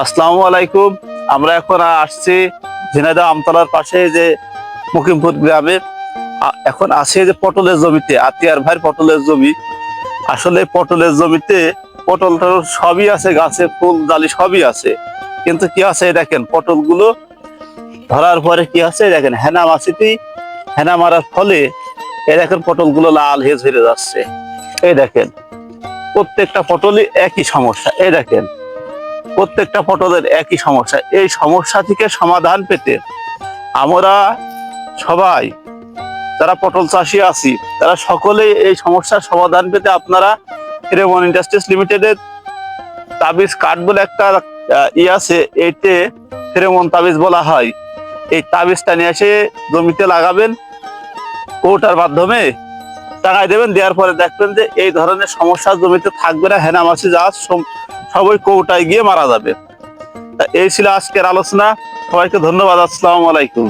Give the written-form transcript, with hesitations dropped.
আসসালামু আলাইকুম। আমরা এখন আসছি ঝিনাইদহ আমতলার পাশে যে মুকিমপুর গ্রামে। এখন আছে যে পটলের জমিতে, আতিয়ার ভাইয়ের পটলের জমি। আসলে পটলের জমিতে পটল টটল সবই আছে, গাছে ফুল ডালি সবই আছে, কিন্তু কি আছে দেখেন পটলগুলো ধরার পরে কি আছে দেখেন হেনা মাছিতেই, হেনা মারার ফলে এই দেখেন পটলগুলো লাল হয়ে ঝরে যাচ্ছে। এই দেখেন প্রত্যেকটা পটলই একই সমস্যা। এই দেখেন প্রত্যেকটা পটলের একই সমস্যা। এই সমস্যা থেকে সমাধান পেতে আমরা সবাই যারা পটল চাষি আছি তারা সকলেই এই সমস্যার সমাধান পেতে আপনারা ফেরেমন ইন্ডাস্ট্রিজ লিমিটেডের তাবিজ কার্ড বলে একটা আছে, এইতে ফেরেমন তাবিজ বলা হয়। এই তাবিজটা নিয়ে এসে জমিতে লাগাবেন, কৌটার মাধ্যমে টাঙায় দেবেন। দেওয়ার পরে দেখবেন যে এই ধরনের সমস্যা জমিতে থাকবে না, হেনা মাছি যা সবই কৌটায় গিয়ে মারা যাবে। এই ছিল আজকের আলোচনা। সবাইকে ধন্যবাদ। আসসালামু আলাইকুম।